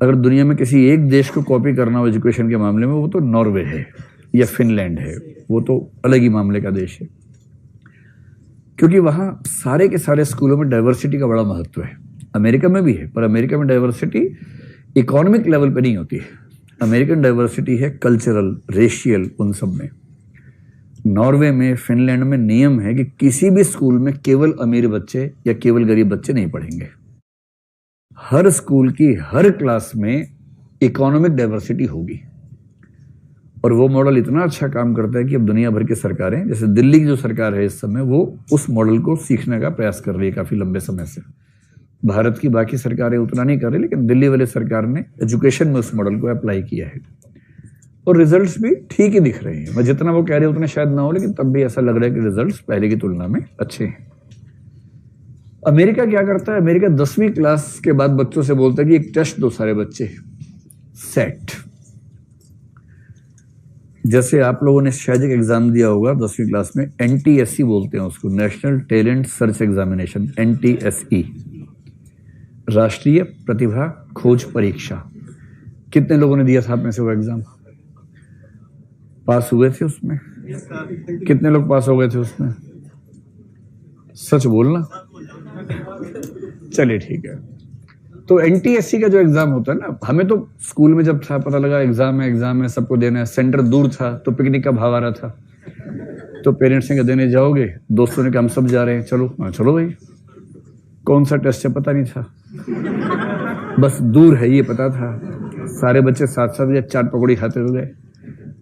अगर दुनिया में किसी एक देश को कॉपी करना हो एजुकेशन के मामले में, वो तो नॉर्वे है या फिनलैंड है। वो तो अलग ही मामले का देश है, क्योंकि वहां सारे के सारे स्कूलों में डाइवर्सिटी का बड़ा महत्व है। अमेरिका में भी है, पर अमेरिका में डाइवर्सिटी इकोनॉमिक लेवल पे नहीं होती है। अमेरिकन डाइवर्सिटी है कल्चरल, रेशियल, उन सब में। नॉर्वे में, फिनलैंड में नियम है कि किसी भी स्कूल में केवल अमीर बच्चे या केवल गरीब बच्चे नहीं पढ़ेंगे। हर स्कूल की हर क्लास में इकोनॉमिक डाइवर्सिटी होगी। और वो मॉडल इतना अच्छा काम करता है कि अब दुनिया भर की सरकारें, जैसे दिल्ली की जो सरकार है इस समय, वो उस मॉडल को सीखने का प्रयास कर रही है काफी लंबे समय से। भारत की बाकी सरकारें उतना नहीं कर रही, लेकिन दिल्ली वाली सरकार ने एजुकेशन में उस मॉडल को अप्लाई किया है और रिजल्ट्स भी ठीक ही दिख रहे हैं। मैं जितना वो कह रहे हैं उतना शायद ना हो, लेकिन तब भी ऐसा लग रहा है कि रिजल्ट्स पहले की तुलना में अच्छे हैं। अमेरिका क्या करता है? अमेरिका 10वीं क्लास के बाद बच्चों से बोलता है कि एक टेस्ट दो सारे बच्चे, सेट। जैसे आप लोगों ने शायद एक एग्जाम दिया होगा 10वीं क्लास में, NTSE बोलते हैं उसको, national talent search examination, NTSE, राष्ट्रीय प्रतिभा खोज परीक्षा। कितने लोगों ने दिया था आप में से वो एग्जाम? पास हुए थे उसमें? कितने लोग पास हो गए थे उसमें? सच बोलना। चलिए ठीक है। तो NTSE का जो एग्जाम होता है ना, हमें तो स्कूल में जब था पता लगा एग्जाम है, सबको देना है, सेंटर दूर था तो पिकनिक का भाव आ रहा था, तो पेरेंट्स ने कहा देने जाओगे? दोस्तों ने कहा हम सब जा रहे हैं, चलो। हाँ चलो भाई। कौन सा टेस्ट है पता नहीं था, बस दूर है ये पता था। सारे बच्चे साथ साथ या चाट पकौड़ी खाते हुए गए।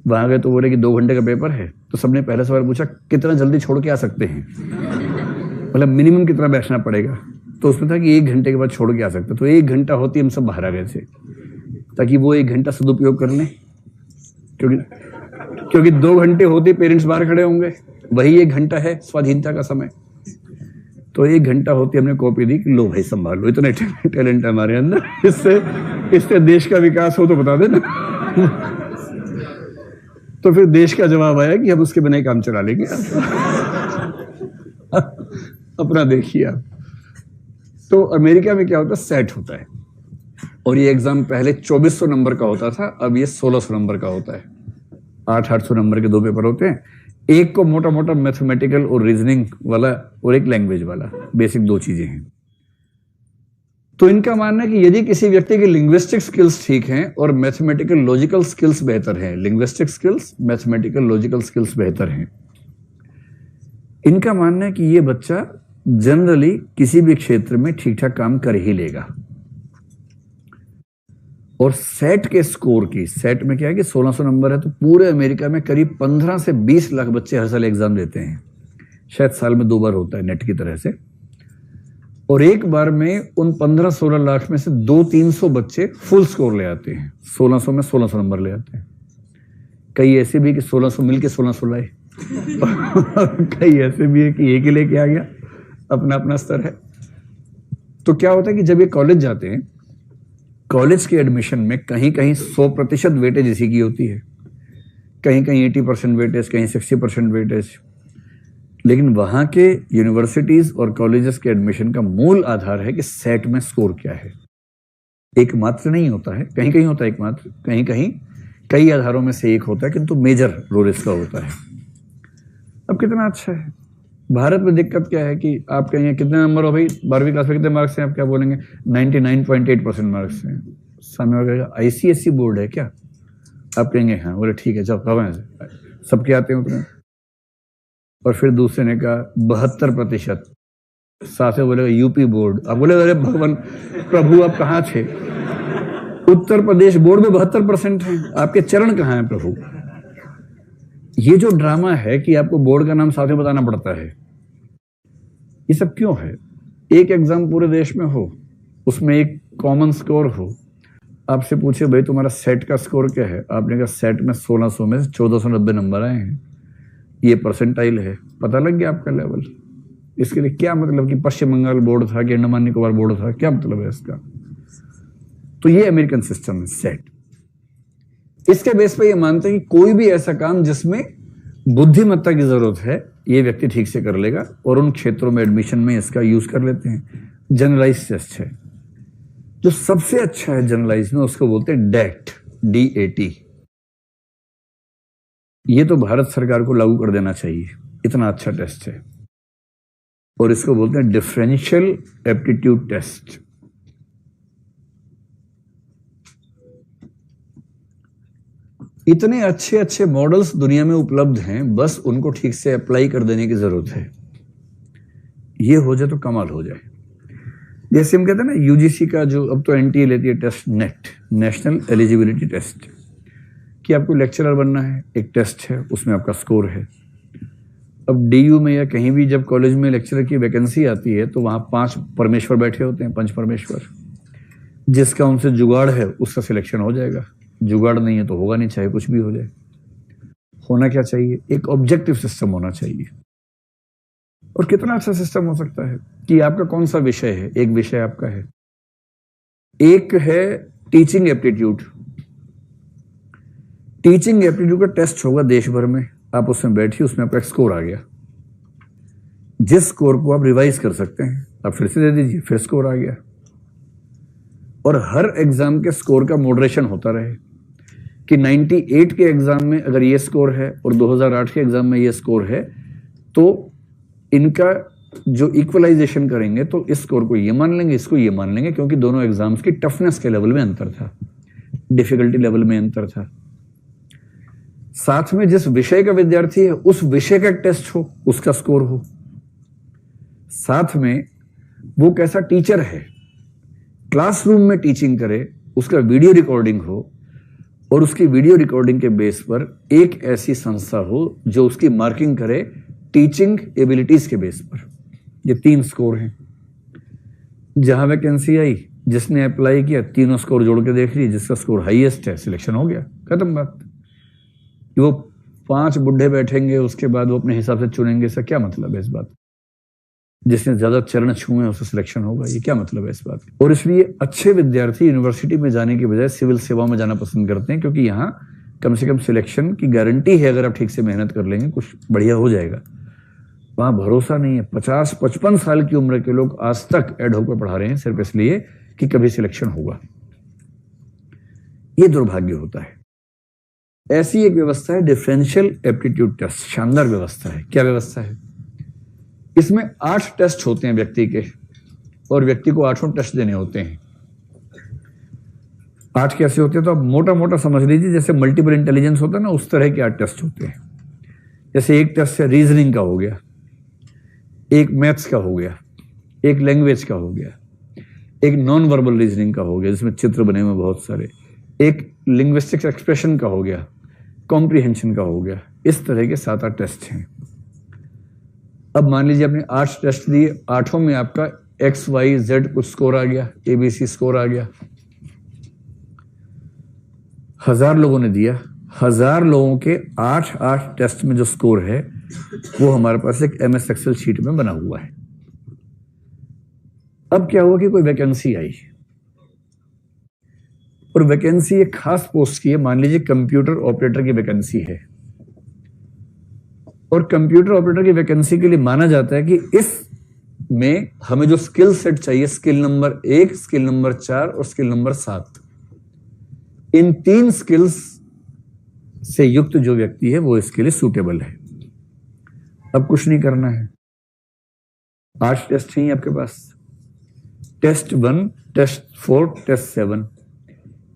वहां गए तो बोले कि 2 घंटे का पेपर है, तो सबने पहले सवाल पूछा कितना जल्दी छोड़ के आ सकते हैं, मतलब मिनिमम कितना बैठना पड़ेगा। तो उसमें था कि 1 घंटे के बाद छोड़ के आ सकते। तो 1 घंटा होती हम सब बाहर आ गए थे ताकि वो 1 घंटा सदुपयोग कर लें, क्योंकि 2 घंटे होते पेरेंट्स बाहर खड़े होंगे, वही 1 घंटा है स्वाधीनता का समय। तो 1 घंटा होती हमने कॉपी दी कि लो भाई संभाल लो, इतना टैलेंट है हमारे अंदर, इससे देश का विकास हो तो बता देना। तो फिर देश का जवाब आया कि हम उसके बिना ही काम चला लेंगे। अपना देखिए आप। तो अमेरिका में क्या होता है? सेट होता है, और ये एग्जाम पहले 2400 नंबर का होता था, अब ये 1600 नंबर का होता है। 800 नंबर के 2 पेपर होते हैं, एक को मोटा मोटा मैथमेटिकल और रीजनिंग वाला और एक लैंग्वेज वाला, बेसिक 2 चीजें हैं। तो इनका मानना है कि यदि किसी व्यक्ति की लिंग्विस्टिक स्किल्स ठीक हैं और मैथमेटिकल लॉजिकल स्किल्स बेहतर हैं, linguistic skills, mathematical logical skills बेहतर हैं, इनका मानना है कि ये बच्चा जनरली किसी भी क्षेत्र में ठीक ठाक काम कर ही लेगा। और सेट के स्कोर की, सेट में क्या है कि 1600 नंबर है, तो पूरे अमेरिका में करीब 15 से 20 लाख बच्चे हर साल एग्जाम देते हैं। शायद साल में 2 बार होता है नेट की तरह से, और एक बार में उन 15-16 लाख में से 200-300 बच्चे फुल स्कोर ले आते हैं। 1600 में 1600 नंबर ले आते हैं। कई ऐसे भी कि 1600 मिलके 1600 लाए, कई ऐसे भी है कि एक ही लेके आ गया, अपना अपना स्तर है। तो क्या होता है कि जब ये कॉलेज जाते हैं, कॉलेज के एडमिशन में कहीं कहीं 100% वेटेज इसी की होती है, कहीं कहीं 80% वेटेज, कहीं 60% वेटेज। लेकिन वहां के यूनिवर्सिटीज और कॉलेजेस के एडमिशन का मूल आधार है कि सेट में स्कोर क्या है। एकमात्र नहीं होता है, कहीं कहीं होता है एकमात्र, कहीं कहीं कई आधारों में से एक होता है, किंतु मेजर रोल इसका होता है। अब कितना अच्छा है। भारत में दिक्कत क्या है कि आप कहेंगे कितने नंबर हो भाई 12वीं क्लास में, कितने मार्क्स हैं? आप क्या बोलेंगे? 99.8% मार्क्स हैं। सामने वाला कहेगा ICSE बोर्ड है क्या? आप कहेंगे हाँ। बोले ठीक है जाओ, कब से सबके आते हैं उतने। और फिर दूसरे ने कहा 72%, साथ में बोलेगा यूपी बोर्ड। आप बोले अरे भगवान प्रभु आप कहाँ थे? उत्तर प्रदेश बोर्ड में 72% है, आपके चरण कहाँ है प्रभु? ये जो ड्रामा है कि आपको बोर्ड का नाम साथ में बताना पड़ता है, ये सब क्यों है? एक एग्जाम पूरे देश में हो, उसमें एक कॉमन स्कोर हो, आपसे पूछे भाई तुम्हारा सेट का स्कोर क्या है? आपने कहा सेट में 1600 में से 1490 नंबर आए हैं, ये परसेंटाइल है, पता लग गया आपका लेवल। इसके लिए क्या मतलब कि पश्चिम बंगाल बोर्ड था कि अंडमान निकोबार बोर्ड था, क्या मतलब है इसका? तो ये अमेरिकन सिस्टम है सेट। इसके बेस पे ये मानते हैं कि कोई भी ऐसा काम जिसमें बुद्धिमत्ता की जरूरत है ये व्यक्ति ठीक से कर लेगा, और उन क्षेत्रों में एडमिशन में इसका यूज कर लेते हैं। जनरलाइज टेस्ट है। जो सबसे अच्छा है जनरलाइज में उसको बोलते हैं डैट, DAT। ये तो भारत सरकार को लागू कर देना चाहिए, इतना अच्छा टेस्ट है। और इसको बोलते हैं डिफरेंशियल एप्टीट्यूड टेस्ट। इतने अच्छे अच्छे मॉडल्स दुनिया में उपलब्ध हैं, बस उनको ठीक से अप्लाई कर देने की जरूरत है। ये हो जाए तो कमाल हो जाए। जैसे हम कहते हैं ना, यूजीसी का जो अब तो NTA लेती है test, NET, national eligibility test, कि आपको लेक्चरर बनना है, एक टेस्ट है, उसमें आपका स्कोर है। अब DU में या कहीं भी जब कॉलेज में लेक्चरर की वैकेंसी आती है तो वहां 5 परमेश्वर बैठे होते हैं, 5 परमेश्वर। जिसका उनसे जुगाड़ है उसका सिलेक्शन हो जाएगा, जुगाड़ नहीं है तो होगा नहीं, चाहे कुछ भी हो जाए। होना क्या चाहिए? एक ऑब्जेक्टिव सिस्टम होना चाहिए। और कितना अच्छा सिस्टम हो सकता है कि आपका कौन सा विषय है, एक विषय आपका है, एक है टीचिंग एप्टीट्यूड। टीचिंग एप्टीट्यूड का टेस्ट होगा देश भर में, आप उसमें बैठिए, उसमें आपका स्कोर आ गया। जिस स्कोर को आप रिवाइज कर सकते हैं, आप फिर से दे दीजिए, फिर स्कोर आ गया। और हर एग्जाम के स्कोर का मॉडरेशन होता रहे कि 98 के एग्जाम में अगर ये स्कोर है और 2008 के एग्जाम में ये स्कोर है, तो इनका जो इक्वलाइजेशन करेंगे तो इस स्कोर को ये मान लेंगे, इसको ये मान लेंगे, क्योंकि दोनों एग्जाम्स की टफनेस के लेवल में अंतर था, डिफिकल्टी लेवल में अंतर था। साथ में जिस विषय का विद्यार्थी है उस विषय का टेस्ट हो, उसका स्कोर हो। साथ में वो कैसा टीचर है, क्लासरूम में टीचिंग करे, उसका वीडियो रिकॉर्डिंग हो, और उसकी वीडियो रिकॉर्डिंग के बेस पर एक ऐसी संस्था हो जो उसकी मार्किंग करे टीचिंग एबिलिटीज के बेस पर। ये 3 स्कोर हैं। जहां वैकेंसी आई, जिसने अप्लाई किया, तीनों स्कोर जोड़ के देख ली, जिसका स्कोर हाईएस्ट है सिलेक्शन हो गया, खत्म बात। वो 5 बुढ़े बैठेंगे, उसके बाद वो अपने हिसाब से चुनेंगे, इसका क्या मतलब है इस बात? जिसने ज्यादा चरण छुए हैं उसका सिलेक्शन होगा, ये क्या मतलब है इस बात? और इसलिए अच्छे विद्यार्थी यूनिवर्सिटी में जाने के बजाय सिविल सेवा में जाना पसंद करते हैं, क्योंकि यहाँ कम से कम सिलेक्शन की गारंटी है। अगर आप ठीक से मेहनत कर लेंगे कुछ बढ़िया हो जाएगा। वहां भरोसा नहीं है। 50-55 साल की उम्र के लोग आज तक एडहोक पे पढ़ा रहे हैं सिर्फ इसलिए कि कभी सिलेक्शन होगा। ये दुर्भाग्य होता है। ऐसी एक व्यवस्था है डिफरेंशियल एप्टीट्यूड टेस्ट, शानदार व्यवस्था है। क्या व्यवस्था है? इसमें 8 टेस्ट होते हैं व्यक्ति के, और व्यक्ति को 8 टेस्ट देने होते हैं। 8 कैसे होते हैं तो आप मोटा मोटा समझ लीजिए, जैसे मल्टीपल इंटेलिजेंस होता है ना, उस तरह के 8 टेस्ट होते हैं। जैसे एक टेस्ट है रीजनिंग का हो गया, एक मैथ्स का हो गया, एक लैंग्वेज का हो गया, एक नॉन वर्बल रीजनिंग का हो गया जिसमें चित्र बने हुए बहुत सारे, एक लिंग्विस्टिक्स एक्सप्रेशन का हो गया, कॉम्प्रिहेंशन का हो गया। इस तरह के 7-8 टेस्ट हैं। अब मान लीजिए आपने 8 टेस्ट दिए, 8 में आपका XYZ कुछ स्कोर आ गया, ABC स्कोर आ गया। 1000 लोगों ने दिया, 1000 लोगों के 8 टेस्ट में जो स्कोर है वो हमारे पास एक MS एक्सेल शीट में बना हुआ है। अब क्या हुआ कि कोई वैकेंसी आई, और वैकेंसी एक खास पोस्ट की है। मान लीजिए कंप्यूटर ऑपरेटर की वैकेंसी है, और कंप्यूटर ऑपरेटर की वैकेंसी के लिए माना जाता है कि इस में हमें जो स्किल सेट चाहिए, स्किल नंबर 1, स्किल नंबर 4 और स्किल नंबर 7, इन 3 स्किल्स से युक्त जो व्यक्ति है वो इसके लिए सूटेबल है। अब कुछ नहीं करना है, 8 टेस्ट चाहिए आपके पास, टेस्ट 1, टेस्ट 4, टेस्ट 7,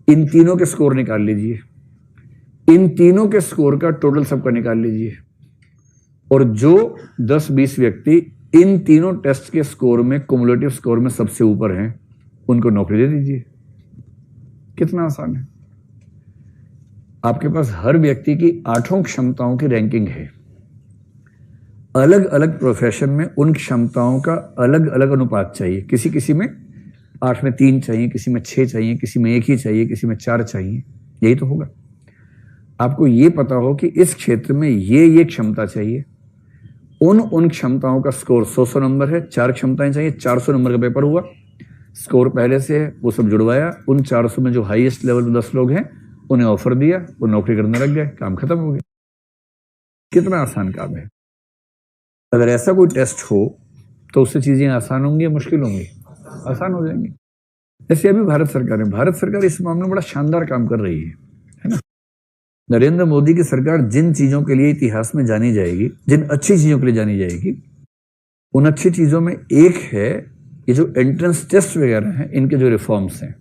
इन तीनों के स्कोर निकाल लीजिए। इन तीनों के स्कोर का टोटल सबका निकाल लीजिए, और जो 10-20 व्यक्ति इन तीनों टेस्ट के स्कोर में, कुमुलेटिव स्कोर में सबसे ऊपर हैं, उनको नौकरी दे दीजिए। कितना आसान है। आपके पास हर व्यक्ति की 8 क्षमताओं की रैंकिंग है। अलग अलग प्रोफेशन में उन क्षमताओं का अलग अलग अनुपात चाहिए। किसी किसी में 8 में 3 चाहिए, किसी में 6 चाहिए, किसी में 1 ही चाहिए, किसी में 4 चाहिए। यही तो होगा। आपको ये पता हो कि इस क्षेत्र में ये क्षमता चाहिए, उन क्षमताओं का स्कोर 100 नंबर है, 4 क्षमताएं चाहिए, 400 नंबर का पेपर हुआ, स्कोर पहले से है, वो सब जुड़वाया, उन 400 में जो हाईएस्ट लेवल पे 10 लोग हैं उन्हें ऑफर दिया, वो नौकरी करने लग गए, काम खत्म हो गया। कितना आसान काम है। अगर ऐसा कोई टेस्ट हो तो उससे चीजें आसान होंगी या मुश्किल होंगी? आसान हो जाएंगी। जैसे अभी भारत सरकार इस मामले में बड़ा शानदार काम कर रही है ना। नरेंद्र मोदी की सरकार जिन चीजों के लिए इतिहास में जानी जाएगी, जिन अच्छी चीजों के लिए जानी जाएगी, उन अच्छी चीजों में एक है ये जो एंट्रेंस टेस्ट वगैरह हैं, इनके जो रिफॉर्म्स हैं।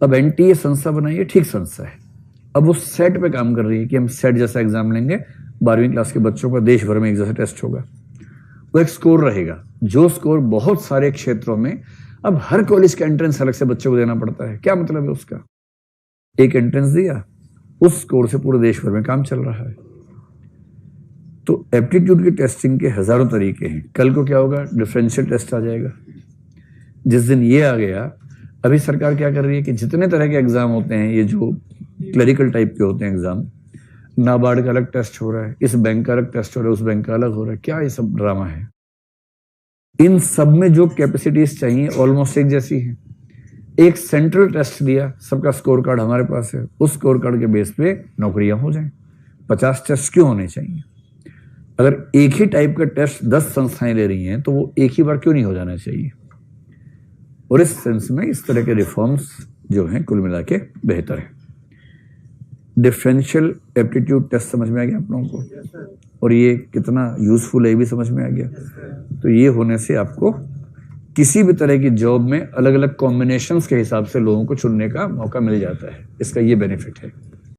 अब एनटीए संस्था बनाई है, ठीक संस्था है। अब वो सेट पे काम कर रही है कि हम सेट जैसा एग्जाम लेंगे, 12वीं क्लास के बच्चों का देश भर में एक जैसा टेस्ट होगा। वो एक स्कोर रहेगा, जो स्कोर बहुत सारे क्षेत्रों में अब हर कॉलेज का एंट्रेंस अलग से बच्चों को देना पड़ता है। क्या मतलब है उसका? एक एंट्रेंस दिया, उस स्कोर से पूरे देश भर में काम चल रहा है। तो एप्टीट्यूड की टेस्टिंग के हजारों तरीके हैं। कल को क्या होगा? डिफरेंशियल टेस्ट आ जाएगा। जिस दिन ये आ गया, अभी सरकार क्या कर रही है कि जितने तरह के एग्जाम होते हैं, ये जो क्लरिकल टाइप के होते हैं एग्जाम, नाबार्ड का अलग टेस्ट हो रहा है, इस बैंक का अलग टेस्ट हो रहा है, उस बैंक का अलग हो रहा है, क्या ये सब ड्रामा है? इन सब में जो कैपेसिटीज चाहिए ऑलमोस्ट एक जैसी है। एक सेंट्रल टेस्ट दिया, सबका स्कोर कार्ड हमारे पास है, उस स्कोर कार्ड के बेस पे नौकरियां हो जाएं। 50 टेस्ट क्यों होने चाहिए? अगर एक ही टाइप का टेस्ट 10 संस्थाएं ले रही हैं, तो वो एक ही बार क्यों नहीं हो जाना चाहिए? और इस सेंस में इस तरह के रिफॉर्म्स जो हैं कुल मिला के बेहतर है। डिफरेंशियल एप्टीट्यूड टेस्ट समझ में आ गया आप लोगों को, और ये कितना यूजफुल है भी समझ में आ गया। तो ये होने से आपको किसी भी तरह की जॉब में अलग अलग कॉम्बिनेशंस के हिसाब से लोगों को चुनने का मौका मिल जाता है। इसका ये बेनिफिट है।